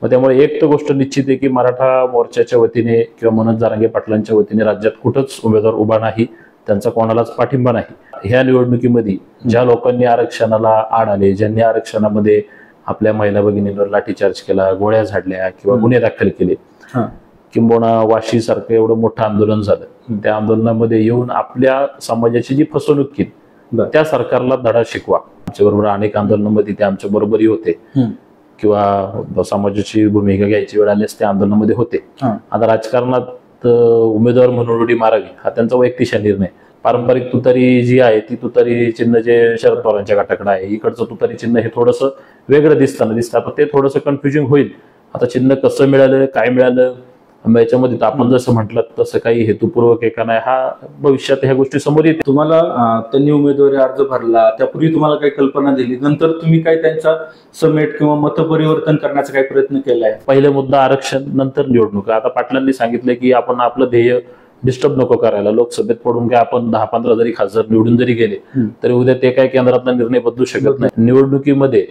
मग त्यामुळे एक तर गोष्ट निश्चित आहे की मराठा मोर्चाच्या वतीने किंवा मनोज जरांगे पाटलांच्या वतीने राज्यात कुठंच उमेदवार उभा नाही, त्यांचा कोणालाच पाठिंबा नाही। ह्या निवडणुकीमध्ये ज्या लोकांनी आरक्षणाला आड आले, ज्यांनी आरक्षणामध्ये आपल्या महिला भगिनींवर लाठीचार्ज केला, गोळ्या झाडल्या किंवा गुन्हे दाखल केले, किंबहुना वाशी सारखं एवढं मोठं आंदोलन झालं, त्या आंदोलनामध्ये येऊन आपल्या समाजाची जी फसवणूक केली त्या सरकारला धडा शिकवा। आमच्याबरोबर अनेक आंदोलनामध्ये ते आमच्या बरोबरही होते किंवा समाजाची भूमिका घ्यायची वेळ आल्यास त्या आंदोलनामध्ये होते। आता राजकारणात उमेदवार म्हणून उडी मारावी हा त्यांचा वैयक्तिक निर्णय। पारंपरिक तुतारी जी आहे ती तुतारी चिन्ह जे शरद पवारांच्या गटाकडे आहे, इकडचं तुतारी चिन्ह हे थोडंसं वेगळं दिसतं। आता ते थोडंसं कन्फ्युजिंग होईल। आता चिन्ह कसं मिळालं, काय मिळालं, याच्यामध्ये आपण जसं म्हटलं तसं काही हेतुपूर्वक एका नाही, हा भविष्यात ह्या गोष्टी समोर येतील। तुम्हाला त्यांनी उमेदवारी अर्ज भरला, त्यापूर्वी तुम्हाला काही कल्पना दिली, नंतर तुम्ही काय त्यांचा समेट किंवा मतपरिवर्तन करण्याचा काही प्रयत्न केलाय? पहिला मुद्दा आरक्षण, नंतर निवडणूक। आता पाटलांनी सांगितलं की आपण आपलं ध्येय डिस्टर्ब नको करायला, लोकसभेत पडून काय आपण 10-15 जरी खासदार निवडून जरी गेले तरी उद्या ते काय केंद्रातला निर्णय बदलू शकत नाही। निवडणुकीमध्ये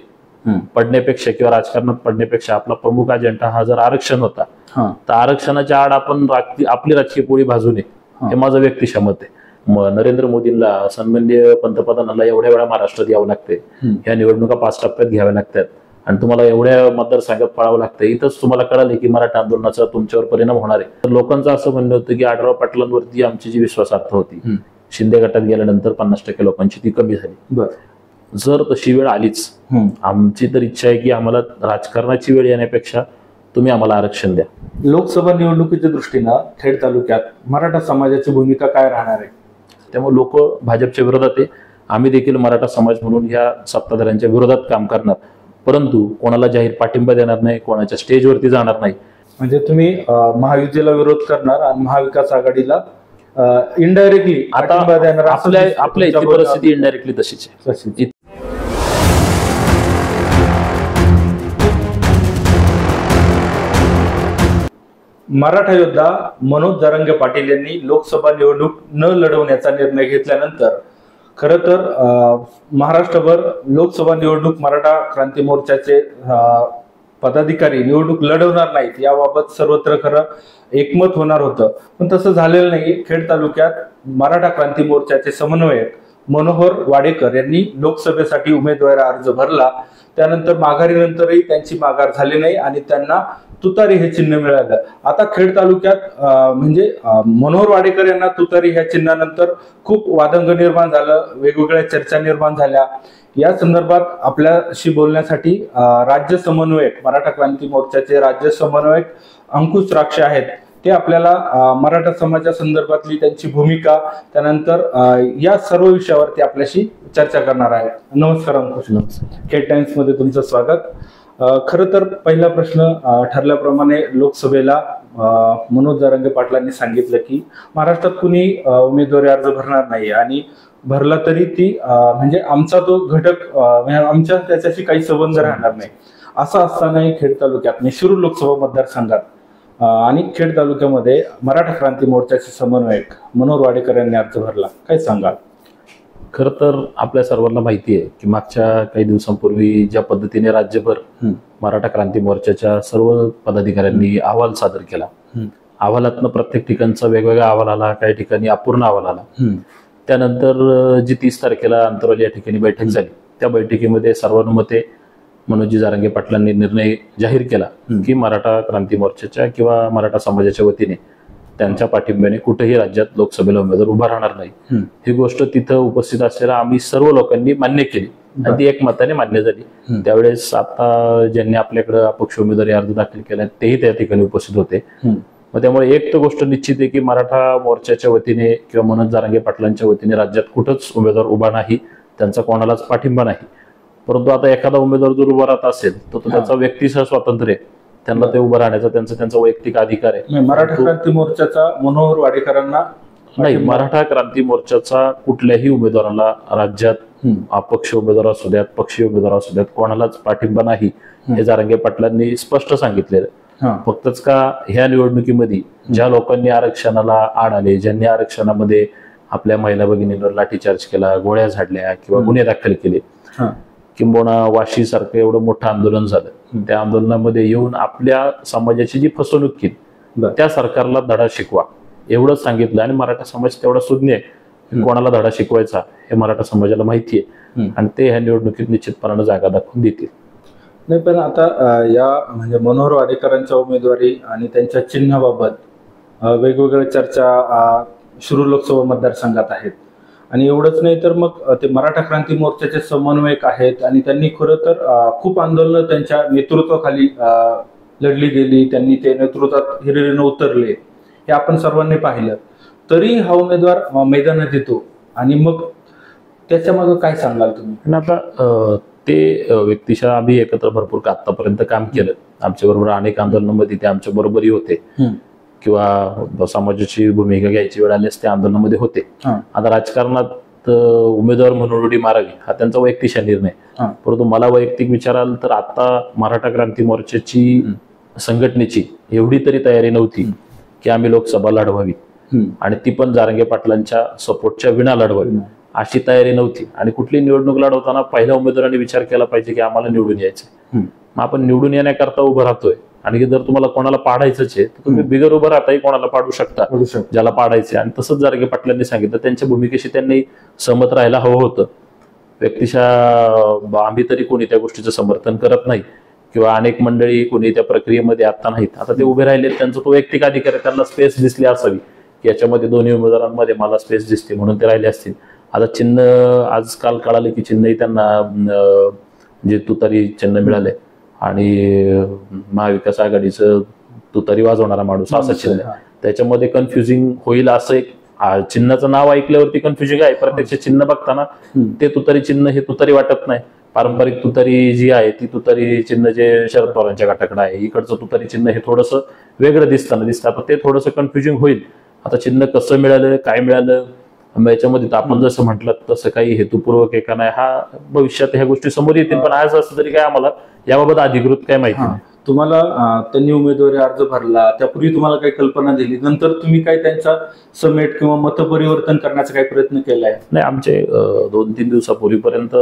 पडण्यापेक्षा किंवा राजकारणात पडण्यापेक्षा आपला प्रमुख अजेंडा हा जर आरक्षण होता तर आरक्षणाच्या आड आपण आपली राजकीय पोळी भाजू नये, हे माझं व्यक्तिशः मत आहे। नरेंद्र मोदींना सन्माननीय पंतप्रधानांना एवढ्या वेळा महाराष्ट्रात यावं लागते, ह्या निवडणुका 5 टप्प्यात घ्याव्या लागतात आणि तुम्हाला एवढ्या मतदारसंघात पळावं लागतं। इथंच तुम्हाला कळाले की मराठा आंदोलनाचा तुमच्यावर परिणाम होणार आहे। तर लोकांचं असं म्हणणं होतं की आढळराव पाटलांवरती आमची जी विश्वासार्हता होती शिंदे गटात गेल्यानंतर 50% लोकांची ती कमी झाली। जर तशी वेळ आलीच, आमची तर इच्छा आहे की आम्हाला राजकारणाची वेळ येण्यापेक्षा तुम्ही आम्हाला आरक्षण द्या। लोकसभा निवडणुकीच्या दृष्टीनं खेड तालुक्यात मराठा समाजाची भूमिका काय राहणार आहे? त्यामुळे लोक भाजपच्या विरोधात आहे, आम्ही देखील मराठा समाज म्हणून ह्या सत्ताधाऱ्यांच्या विरोधात काम करणार, परंतु कोणाला जाहीर पाठिंबा देणार नाही, कोणाच्या स्टेजवरती जाणार नाही। म्हणजे तुम्ही महायुतीला विरोध करणार आणि महाविकास आघाडीला इनडायरेक्टली पाठिंबा देणार? आपल्या इथली परिस्थिती इनडायरेक्टली तशीच आहे। मराठा योद्धा मनोज जरांगे पाटील यांनी लोकसभा निवडणूक न लढवण्याचा निर्णय घेतल्यानंतर खरं तर महाराष्ट्रभर लोकसभा निवडणूक मराठा क्रांती मोर्चाचे पदाधिकारी निवडणूक लढवणार नाहीत याबाबत सर्वत्र खरं एकमत होणार होतं, पण तसं झालेलं नाही। खेड तालुक्यात मराठा क्रांती मोर्चाचे समन्वयक मनोहर वाडेकर यांनी लोकसभेसाठी उमेदवारी अर्ज भरला, त्यानंतर माघारीनंतरही त्यांची माघार झाली नाही आणि त्यांना तुतारी हे चिन्ह मिळालं। आता खेड तालुक्यात म्हणजे मनोहर वाडेकर यांना तुतारी ह्या चिन्हानंतर खूप वादंग निर्माण झालं, वेगवेगळ्या चर्चा निर्माण झाल्या। या संदर्भात आपल्याशी बोलण्यासाठी राज्य समन्वयक मराठा क्रांती मोर्चाचे राज्य समन्वयक अंकुश राक्षे आहेत, ते आपल्याला मराठा समाजा संदर्भातली त्यांची भूमिका, त्यानंतर या सर्व विषयावरती आपल्याशी चर्चा करणार आहेत। नमस्कार अंकुश। नमस्कार। खेड टाइम्स मध्ये तुमचं स्वागत। खरं तर पहिला प्रश्न ठरल्याप्रमाणे लोकसभेला मनोज जरांगे पाटलांनी सांगितलं की महाराष्ट्रात कुणी उमेदवारी अर्ज भरणार नाही आणि भरला तरी ती म्हणजे आमचा तो घटक आमच्या त्याच्याशी काही संबंध राहणार नाही। असं असतानाही खेड तालुक्यात शिरूर लोकसभा मतदारसंघात आणि खेड तालुक्यामध्ये मराठा क्रांती मोर्चाचे समन्वयक मनोहर वाडेकर यांनी अर्ज भरला, काय सांगाल? खरं तर आपल्या सर्वांना माहिती आहे की मागच्या काही दिवसांपूर्वी ज्या पद्धतीने राज्यभर मराठा क्रांती मोर्चाच्या सर्व पदाधिकाऱ्यांनी अहवाल सादर केला, अहवालातनं प्रत्येक ठिकाणचा वेगवेगळा अहवाल आला, काही ठिकाणी अपूर्ण अहवाल आला। त्यानंतर जी 30 तारखेला अंतरवाली या ठिकाणी बैठक झाली, त्या बैठकीमध्ये सर्वानुमते मनोजी जरांगे पाटलांनी निर्णय जाहीर केला की मराठा क्रांती मोर्चाच्या किंवा मराठा समाजाच्या वतीने त्यांच्या पाठिंब्याने कुठेही राज्यात लोकसभेला उमेदवार उभा राहणार नाही। ही गोष्ट तिथं उपस्थित असलेल्या आम्ही सर्व लोकांनी मान्य केली आणि ती एकमताने मान्य झाली। त्यावेळेस आता ज्यांनी आपल्याकडे अपक्ष उमेदवारी अर्ज दाखल केला तेही त्या ठिकाणी उपस्थित होते। मग त्यामुळे एक तर गोष्ट निश्चित आहे की मराठा मोर्चाच्या वतीने किंवा मनोज जरांगे पाटलांच्या वतीने राज्यात कुठंच उमेदवार उभा नाही, त्यांचा कोणालाच पाठिंबा नाही। परंतु आता एखादा उमेदवार जर उभा राहत असेल तर तो त्याचा व्यक्तिशः स्वातंत्र्य आहे, त्यांना ते उभं राहण्याचा त्यांचा वैयक्तिक अधिकार आहे। मराठा क्रांती मोर्चाचा मनोहर वाडेकरांना नाही, मराठा क्रांती मोर्चाचा कुठल्याही उमेदवाराला राज्यात अपक्ष उमेदवार असू द्यात, पक्षीय उमेदवार असू द्यात, कोणालाच पाठिंबा नाही हे जरांगे पाटलांनी स्पष्ट सांगितलेलं। फक्तच का ह्या निवडणुकीमध्ये ज्या लोकांनी आरक्षणाला आड आले, ज्यांनी आरक्षणामध्ये आपल्या महिला भगिनींवर लाठीचार्ज केला, गोळ्या झाडल्या किंवा गुन्हे दाखल केले, किंबहुना वाशीसारखं एवढं मोठं आंदोलन झालं, त्या आंदोलनामध्ये येऊन आपल्या समाजाची जी फसवणूक केली बरं. त्या सरकारला धडा शिकवा एवढंच सांगितलं. आणि मराठा समाज तेवढा सुज्ञ आहे, कोणाला धडा शिकवायचा हे मराठा समाजाला माहिती आहे आणि ते ह्या निवडणुकीत निश्चितपणाने जागा दाखवून देतील. नाही, पण आता या म्हणजे मनोहर वाडेकरांच्या उमेदवारी आणि त्यांच्या चिन्हाबाबत वेगवेगळ्या चर्चा शिरूर लोकसभा मतदारसंघात आहेत. आणि एवढंच नाही तर मग ते मराठा क्रांती मोर्चाचे समन्वयक आहेत आणि त्यांनी खरं तर खूप आंदोलनं त्यांच्या नेतृत्वाखाली लढली गेली. त्यांनी ते नेतृत्वात हिरिरीनं उतरले, हे आपण सर्वांनी पाहिलं. तरी हा उमेदवार मैदानात येतो आणि मग त्याच्या मागे काय सांगाल तुम्ही? पण आता ते व्यक्तिशः आम्ही एकत्र भरपूर आतापर्यंत काम केलं. आमच्या बरोबर अनेक आंदोलनामध्ये ते आमच्या बरोबरही होते किंवा समाजाची भूमिका घ्यायची वेळ आल्यास त्या आंदोलनामध्ये होते. आता राजकारणात उमेदवार म्हणून उडी मारावी हा त्यांचा वैयक्तिक निर्णय. परंतु मला वैयक्तिक विचाराल तर आता मराठा क्रांती मोर्चाची संघटनेची एवढी तरी तयारी नव्हती की आम्ही लोकसभा लढवावी आणि ती पण जारंगे पाटलांच्या सपोर्टच्या विना लढवावी, अशी तयारी नव्हती. आणि कुठली निवडणूक लढवताना पहिल्या उमेदवारांनी विचार केला पाहिजे की आम्हाला निवडून यायचं. मग आपण निवडून येण्याकरता उभं राहतोय आणि जर तुम्हाला कोणाला पाडायचंच आहे तर तुम्ही बिगर उभं राहताही कोणाला पाडू शकता ज्याला पाडायचे. आणि तसंच जारंगे पाटलांनी सांगितलं, त्यांच्या भूमिकेशी त्यांनी सहमत राहायला हवं होतं. व्यक्तिशः आम्ही तरी कोणी त्या गोष्टीचं समर्थन करत नाही किंवा अनेक मंडळी कोणी त्या प्रक्रियेमध्ये आता नाहीत. आता ते उभे राहिले, त्यांचा तो वैयक्तिक अधिकार आहे, त्यांना स्पेस दिसली असावी की याच्यामध्ये दोन्ही उमेदवारांमध्ये मला स्पेस दिसते म्हणून ते राहिले असतील. आता चिन्ह आजकाल कळालं की चिन्हही त्यांना जे तुतारी चिन्ह मिळाले आणि महाविकास आघाडीचं तुतारी वाजवणारा माणूस असं चिन्ह, त्याच्यामध्ये कन्फ्युजिंग होईल असं एक चिन्हाचं नाव ऐकल्यावरती कन्फ्युजिंग आहे. प्रत्यक्ष चिन्ह बघताना ते तुतारी चिन्ह हे तुतारी वाटत नाही. पारंपरिक तुतारी जी आहे ती तुतारी चिन्ह जे शरद पवारांच्या गटाकडे आहे, इकडचं तुतारी चिन्ह हे थोडंसं वेगळं दिसतं. आता ते थोडंसं कन्फ्युजिंग होईल. आता चिन्ह कसं मिळालं, काय मिळालं याच्यामध्ये आपण जसं म्हटलं तसं काही हेतुपूर्वक आहे का नाही, हा भविष्यात ह्या गोष्टी समोर येतील. पण आज असं तरी काय आम्हाला याबाबत अधिकृत काय माहिती नाही. तुम्हाला त्यांनी उमेदवारी अर्ज भरला त्यापूर्वी तुम्हाला काही कल्पना दिली, नंतर तुम्ही काय त्यांचा समेट किंवा मतपरिवर्तन करण्याचा काही प्रयत्न केलाय? नाही, आमचे 2-3 दिवसापूर्वीपर्यंत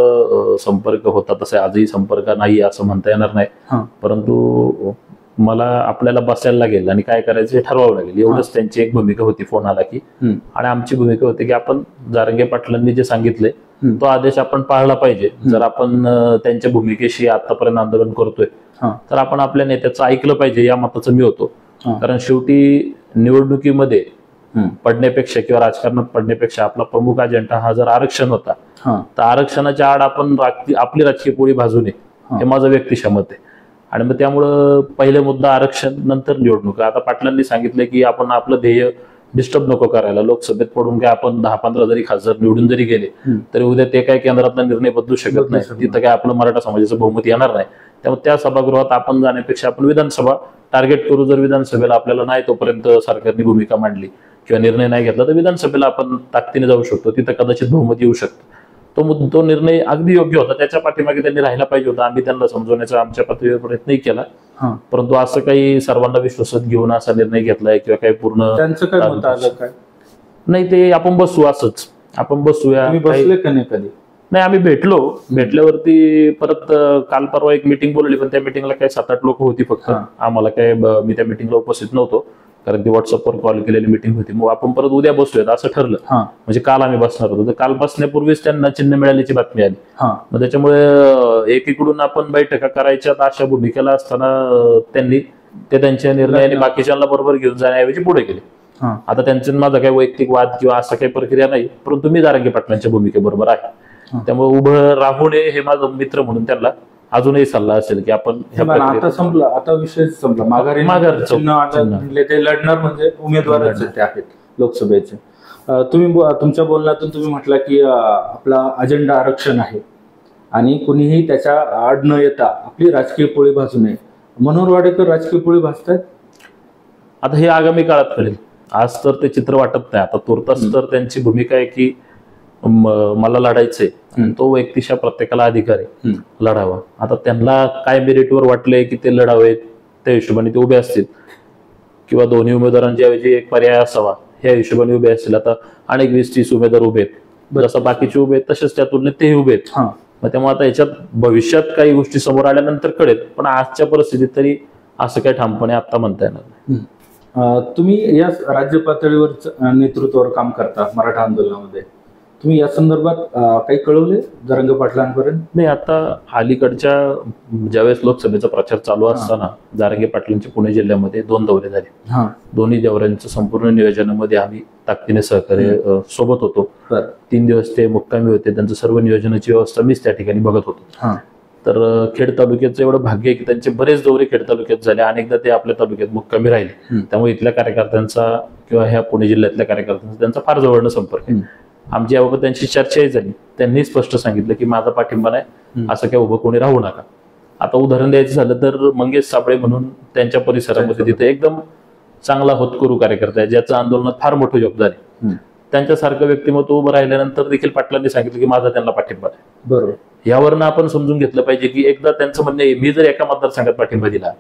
संपर्क होता, तसे आजही संपर्क नाही असं म्हणता येणार नाही. परंतु मला आपल्याला बसायला लागेल आणि काय करायचं हे ठरवावं लागेल, एवढंच त्यांची एक भूमिका होती फोन आला की. आणि आमची भूमिका होती की आपण जारंगे पाटलांनी जे सांगितले तो आदेश आपण पाळला पाहिजे. जर आपण त्यांच्या भूमिकेशी आतापर्यंत आंदोलन करतोय तर आपण आपल्या नेत्याचं ऐकलं पाहिजे, या मताचं मी होतो. कारण शेवटी निवडणुकीमध्ये पडण्यापेक्षा किंवा राजकारणात पडण्यापेक्षा आपला प्रमुख अजेंडा हा जर आरक्षण होता तर आरक्षणाच्या आड आपण आपली राजकीय पोळी भाजू नये, हे माझं व्यक्तिशः मत आहे. आणि मग त्यामुळं पहिले मुद्दा आरक्षण, नंतर निवडणूक. आता पाटलांनी सांगितलं की आपण आपलं ध्येय डिस्टर्ब नको करायला, लोकसभेत पडून काय आपण 10-15 जरी खासदार निवडून जरी गेले तरी उद्या ते काय केंद्रातला निर्णय बदलू शकत नाही, तिथं काय आपलं मराठा समाजाचं बहुमत येणार नाही. त्यामुळे त्या सभागृहात आपण जाण्यापेक्षा आपण विधानसभा टार्गेट करू. जर विधानसभेला आपल्याला नाही तोपर्यंत सरकारने भूमिका मांडली किंवा निर्णय नाही घेतला तर विधानसभेला आपण ताकदीने जाऊ शकतो, तिथं कदाचित बहुमत येऊ शकतं. तो निर्णय अगदी योग्य होता, त्याच्या पाठीमागे त्यांनी राहायला पाहिजे होता. आम्ही त्यांना समजवण्याचा आमच्या पातळीवर प्रयत्नही केला, परंतु असं काही सर्वांना विश्वासात घेऊन असा निर्णय घेतलाय किंवा काही पूर्ण त्यांचं काय मत आलं काय नाही, ते आपण बसू असंच, आपण बसूया. बसले का नाही कधी? नाही, आम्ही भेटल्यावरती परत काल परवा एक मिटिंग बोलवली, पण त्या मिटिंगला काही 7-8 लोक होती फक्त. आम्हाला काय, मी त्या मिटिंगला उपस्थित नव्हतो कारण ती व्हॉट्सअपवर कॉल केलेली मिटिंग होती. मग आपण परत उद्या बसूयात असं ठरलं. म्हणजे काल आम्ही बसणार होतो, तर काल बसण्यापूर्वीच त्यांना चिन्ह मिळाल्याची बातमी आली. मग त्याच्यामुळे एकीकडून आपण बैठका करायच्या अशा भूमिकेला असताना त्यांनी ते त्यांच्या निर्णयाने बाकीच्यांना बरोबर घेऊन जाण्याऐवजी पुढे गेले. आता त्यांच्या माझा काही वैयक्तिक वाद किंवा असा काही प्रक्रिया नाही, परंतु मी जारंगे पाटलांच्या भूमिकेबरोबर आहे. त्यामुळे उभं राहू नये हे माझा मित्र म्हणून त्यांना अजूनही सल्ला असेल की आपण आता संपला, आता विषय संपला. माघार ते लढणार म्हणजे उमेदवारच ते आहेत लोकसभेचे. तुम्ही तुमच्या बोलण्यातून तुम्ही म्हटलं की आपला अजेंडा आरक्षण आहे आणि कुणीही त्याच्या आड न येता आपली राजकीय पोळी भाजू नये. मनोहर वाडेकर राजकीय पोळी भाजतात. आता हे आगामी काळात कळेल. आज तर ते चित्र वाटत नाही. आता तुर्तास तर त्यांची भूमिका आहे की मला लढायचंय, तो व्यक्तिशः प्रत्येकाला अधिकार आहे लढावा. आता त्यांना काय मेरिटवर वाटलंय की ते लढावेत त्या हिशोबाने ते उभे असतील किंवा दोन्ही उमेदवारांच्या ऐवजी एक पर्याय असावा ह्या हिशोबाने उभे असतील. आता अनेक 20-30 उमेदवार उभे आहेत, जसं बाकीचे उभे आहेत तसेच त्या तुलनेत तेही उभे आहेत. मग त्यामुळे आता याच्यात भविष्यात काही गोष्टी समोर आल्यानंतर कळेल, पण आजच्या परिस्थितीत तरी असं काही ठामपणे आता म्हणता येणार नाही. तुम्ही या राज्य पातळीवर नेतृत्वावर काम करता मराठा आंदोलनामध्ये, तुम्ही या संदर्भात काही कळवले जरांगे पाटलांपर्यंत? नाही, आता अलीकडच्या ज्यावेळेस लोकसभेचा प्रचार चालू असताना जरांगे पाटलांचे पुणे जिल्ह्यामध्ये 2 दौरे झाले. दोन्ही दौऱ्यांचं संपूर्ण नियोजनामध्ये आम्ही ताकदीने सहकार्य सोबत होतो. 3 दिवस ते मुक्कामी होते, त्यांचं सर्व नियोजनाची व्यवस्था मीच त्या ठिकाणी बघत होतो. तर खेड तालुक्याचं एवढं भाग्य आहे की त्यांचे बरेच दौरे खेड तालुक्यात झाले, अनेकदा ते आपल्या तालुक्यात मुक्कामी राहिले. त्यामुळे इथल्या कार्यकर्त्यांचा किंवा ह्या पुणे जिल्ह्यातल्या कार्यकर्त्यांचा त्यांचा फार जवळनं संपर्क आहे. आमची याबाबत त्यांची चर्चाही झाली. त्यांनी स्पष्ट सांगितलं की माझा पाठिंबा नाही, असं काय उभं कोणी राहू नका. आता उदाहरण द्यायचं झालं तर मंगेश साबळे म्हणून त्यांच्या परिसरामध्ये तिथे एकदम चांगला होतकरू कार्यकर्ता आहे, ज्याचं आंदोलनात फार मोठं योगदान आहे. त्यांच्यासारखं व्यक्तिमत्व उभं राहिल्यानंतर देखील पाटलांनी सांगितलं की माझा त्यांना पाठिंबा नाही. बरोबर. यावरनं आपण समजून घेतलं पाहिजे की एकदा त्यांचं म्हणणं आहे, मी जर एका मतदारसंघात पाठिंबा दिला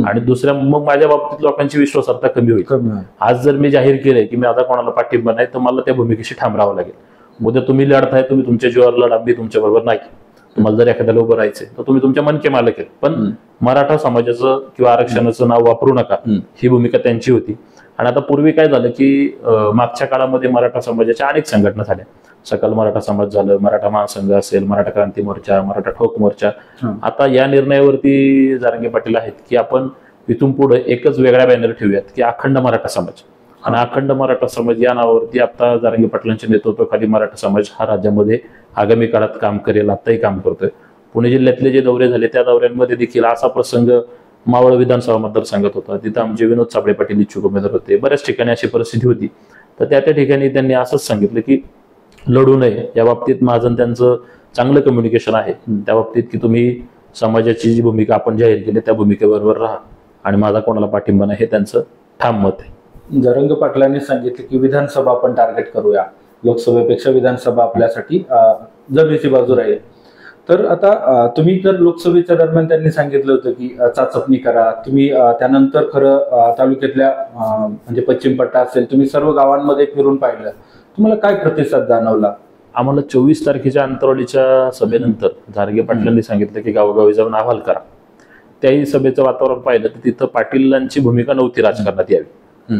आणि दुसऱ्या, मग माझ्या बाबतीत लोकांची विश्वासार्हता कमी होईल. आज जर मी जाहीर केलंय की मी आता कोणाला पाठिंबा नाही, तर मला त्या भूमिकेशी ठाम राहावं लागेल. उद्या तुम्ही लढताय, तुम्ही तुमच्या जीवावर लढा, मी तुमच्या बरोबर नाही. तुम्हाला जर एखाद्याला उभं राहायचंय तर तुम्ही तुमच्या मनके मालक आहेत, पण मराठा समाजाचं किंवा आरक्षणाचं नाव वापरू नका, ही भूमिका त्यांची होती. आणि आता पूर्वी काय झालं की मागच्या काळामध्ये मराठा समाजाच्या अनेक संघटना झाल्या. सकल मराठा समाज झालं, मराठा महासंघ असेल, मराठा क्रांती मोर्चा, मराठा ठोक मोर्चा. आता या निर्णयावरती जरांगे पाटील आहेत की आपण इथून पुढे एकच वेगळा बॅनर ठेवूयात की अखंड मराठा समाज. आणि अखंड मराठा समाज या नावावरती आता जरांगे पाटलांच्या नेतृत्वाखाली मराठा समाज हा राज्यामध्ये आगामी काळात काम करेल, आताही काम करतोय. पुणे जिल्ह्यातले जे दौरे झाले त्या दौऱ्यांमध्ये देखील असा प्रसंग मावळ विधानसभा मतदारसंघात होता. तिथं आमचे विनोद साबळे पाटील इच्छुक उमेदवार होते. बऱ्याच ठिकाणी अशी परिस्थिती होती. तर त्या ठिकाणी त्यांनी असंच सांगितलं की लढू नये. या बाबतीत माझं त्यांचं चांगलं कम्युनिकेशन आहे त्या बाबतीत की तुम्ही समाजाची जी भूमिका आपण जाहीर केली त्या भूमिकेबरोबर राहा आणि माझा कोणाला पाठिंबा नाही, हे त्यांचं ठाम मत आहे. जरांगे पाटलांनी सांगितलं की विधानसभा आपण टार्गेट करूया, लोकसभेपेक्षा विधानसभा आपल्यासाठी जमेची बाजू राहील. तर आता तुम्ही तर लोकसभेच्या दरम्यान त्यांनी सांगितलं होतं की चाचपणी करा तुम्ही, त्यानंतर खरं तालुक्यातल्या म्हणजे पश्चिम पट्टा असेल, तुम्ही सर्व गावांमध्ये फिरून पाहिलं, तुम्हाला काय प्रतिसाद जाणवला? आम्हाला 24 तारखेच्या अंतरवालीच्या सभेनंतर जरांगे पाटलांनी सांगितलं की गावोगावी जाऊन अहवाल करा. त्याही सभेचं वातावरण पाहिलं तर तिथं पाटीलांची भूमिका नव्हती राजकारणात यावी.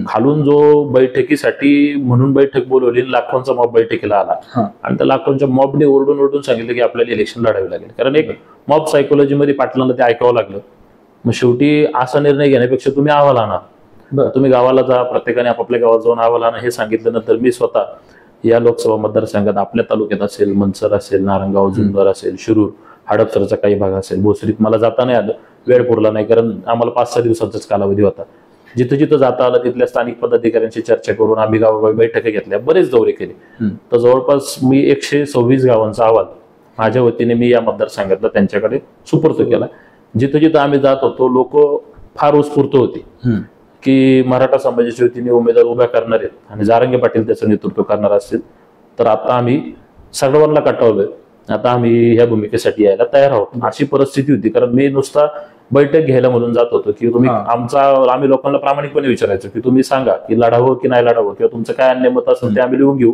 खालून जो बैठकीसाठी म्हणून बैठक बोलवली, लाखोंचा मॉब बैठकीला आला आणि त्या लाखोंच्या मॉबने ओरडून ओरडून सांगितलं की आपल्याला इलेक्शन लढावे लागेल. कारण एक मॉब सायकोलॉजीमध्ये पाटलांना ते ऐकावं लागलं. मग शेवटी असा निर्णय घेण्यापेक्षा तुम्ही अहवाल आणा, तुम्ही गावाला जा, प्रत्येकाने आपापल्या गावात जाऊन अहवाल आणा, हे सांगितल्यानंतर मी स्वतः या लोकसभा मतदारसंघात आपल्या तालुक्यात असेल, मनसर असेल, नारंगाव, जुन्नर असेल, शिरूर, हडपसरचा काही भाग असेल, भोसरीत मला जाता नाही आलं, वेळ पुरला नाही, कारण आम्हाला 5-6 दिवसाचाच कालावधी होता. जिथं जिथं जाता आलं तिथल्या स्थानिक पदाधिकाऱ्यांशी चर्चा करून आम्ही गावोगावी बैठका घेतल्या, बरेच दौरे केले. तर जवळपास मी 126 गावांचा अहवाल माझ्या वतीने मी या मतदारसंघातला त्यांच्याकडे सुपूर्द केला. जिथं जिथं आम्ही जात होतो लोक फार उत्स्फूर्त होती की मराठा समाजाच्या वतीने उमेदवार उभ्या करणार आहेत आणि जरांगे पाटील त्याचं नेतृत्व करणार असतील तर आता आम्ही सर्वांना कटावलोय, आता आम्ही ह्या भूमिकेसाठी यायला तयार आहोत, अशी परिस्थिती होती. कारण मी नुसता बैठक घ्यायला म्हणून जात होतो की तुम्ही आम्ही लोकांना प्रामाणिकपणे विचारायचो की तुम्ही सांगा की लढावं की नाही लढावं, किंवा तुमचं काय अन्य मत असेल ते आम्ही लिहून घेऊ,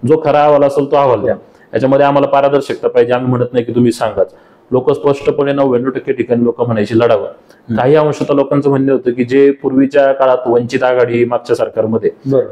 जो खरा अहवाल असेल तो अहवाल द्या, याच्यामध्ये आम्हाला पारदर्शकता पाहिजे. आम्ही म्हणत नाही की तुम्ही सांगाच. लोक स्पष्टपणे 99% ठिकाणी लोक म्हणायची लढावं. काही अंशतः लोकांचं म्हणणं होतं की जे पूर्वीच्या काळात वंचित आघाडी मागच्या सरकारमध्ये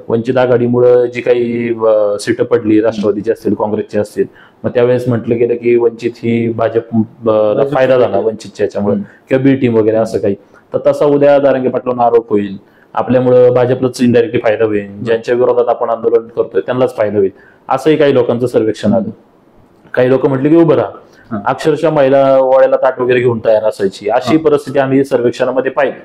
वंचित आघाडीमुळे जी काही सीटं पडली, राष्ट्रवादीची असतील, काँग्रेसची असतील, मग त्यावेळेस म्हटलं गेलं की वंचित ही भाजपला फायदा झाला वंचितच्या याच्यामुळे किंवा बी टीम वगैरे असं काही. तर तसा उद्या जरांगे पाटलांना आरोप होईल, आपल्यामुळे भाजपलाच इनडायरेक्टली फायदा होईल, ज्यांच्या विरोधात आपण आंदोलन करतोय त्यांनाच फायदा होईल, असंही काही लोकांचं सर्वेक्षण आलं. काही लोक म्हटले की उभं राहा, अक्षरशः महिला ओळ्याला ताट वगैरे घेऊन तयार असायची, अशी परिस्थिती आम्ही सर्वेक्षणामध्ये पाहिली.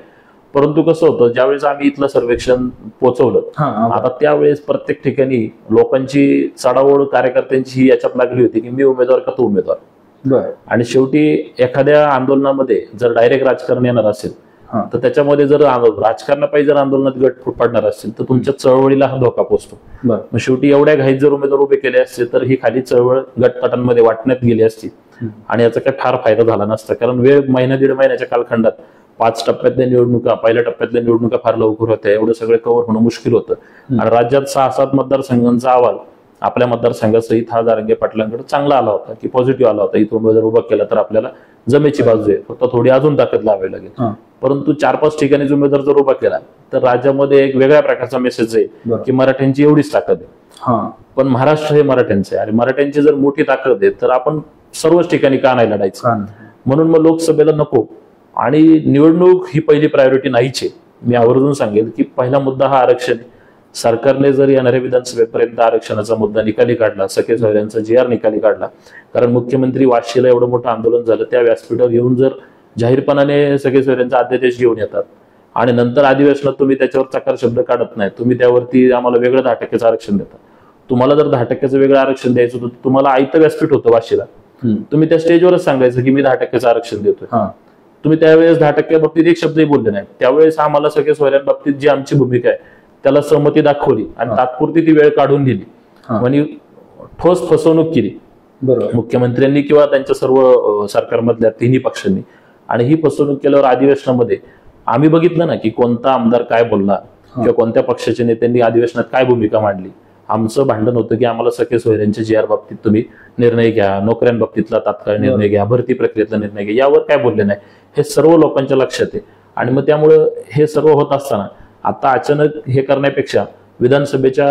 परंतु कसं होतं, ज्यावेळेस आम्ही इथलं सर्वेक्षण पोहोचवलं आता त्यावेळेस प्रत्येक ठिकाणी लोकांची चढाओढ कार्यकर्त्यांची ही याच्यात लागली होती की मी उमेदवार का तू उमेदवार. आणि शेवटी एखाद्या आंदोलनामध्ये जर डायरेक्ट राजकारण येणार असेल तर त्याच्यामध्ये जर राजकारणापायी जर आंदोलनात गट पडणार असतील तर तुमच्या चळवळीला हा धोका पोचतो. मग शेवटी एवढ्या घाईत जर उमेदवार उभे केले असते तर ही खाली चळवळ गटपटांमध्ये वाटण्यात गेली असती आणि याचा काही फार फायदा झाला नसता. कारण वेळ 1-1.5 महिन्याच्या कालखंडात 5 टप्प्यातल्या निवडणुका, पहिल्या टप्प्यातल्या निवडणुका फार लवकर होत्या, एवढं सगळं कव्हर होणं मुश्किल होतं. आणि राज्यात 6-7 मतदारसंघांचा अहवाल आपल्या मतदारसंघासहित हा जारंगे पाटलांकडे चांगला आला होता, की पॉझिटिव्ह आला होता. इथून जर उभा केला तर आपल्याला जमेची बाजू आहे, फक्त थोडी अजून ताकद लावावी लागेल. परंतु 4-5 ठिकाणी उमेदवार जर उभा केला तर राज्यामध्ये एक वेगळ्या प्रकारचा मेसेज आहे की मराठ्यांची एवढीच ताकद आहे. पण महाराष्ट्र हे मराठ्यांचं आहे आणि मराठ्यांची जर मोठी ताकद आहे तर आपण सर्वच ठिकाणी का नाही लढायचं. म्हणून मग लोकसभेला नको आणि निवडणूक ही पहिली प्रायोरिटी नाहीच आहे. मी आवर्जून सांगेल की पहिला मुद्दा हा आरक्षण आहे. सरकारने जर येणाऱ्या विधानसभेपर्यंत आरक्षणाचा मुद्दा निकाली काढला, सखे सोयऱ्यांचा GR निकाली काढला, कारण मुख्यमंत्री वाशीला एवढं मोठं आंदोलन झालं, त्या व्यासपीठावर येऊन जर जाहीरपणाने सखे सोयऱ्यांचा अध्यादेश घेऊन येतात आणि नंतर अधिवेशनात तुम्ही त्याच्यावर चकार शब्द काढत नाही, तुम्ही त्यावरती आम्हाला वेगळं 10% आरक्षण देता. तुम्हाला जर 10% वेगळं आरक्षण द्यायचं होतं, तुम्हाला आयतं व्यासपीठ होतं वाशीला, तुम्ही त्या स्टेजवरच सांगायचं की मी 10% आरक्षण देतोय. तुम्ही त्यावेळेस 10% बाबतीत एक शब्दही बोलले नाही. त्यावेळेस आम्हाला सगळे सोयऱ्यांबाबतीत जी आमची भूमिका आहे त्याला सहमती दाखवली आणि तात्पुरती ती वेळ काढून दिली आणि ठोस फसवणूक केली मुख्यमंत्र्यांनी किंवा त्यांच्या सर्व सरकारमधल्या तिन्ही पक्षांनी. आणि ही फसवणूक केल्यावर अधिवेशनामध्ये आम्ही बघितलं ना की कोणता आमदार काय बोलला किंवा कोणत्या पक्षाच्या नेत्यांनी अधिवेशनात काय भूमिका मांडली. आमचं भांडण होतं की आम्हाला सखे सोयऱ्यांच्या GR बाबतीत तुम्ही निर्णय घ्या, नोकऱ्यांबाबतीतला तात्काळ निर्णय घ्या, भरती प्रक्रियेतला निर्णय घ्या, यावर काय बोलले नाही. हे सर्व लोकांच्या लक्षात आहे. आणि मग त्यामुळं हे सर्व होत असताना आता अचानक हे करण्यापेक्षा विधानसभेच्या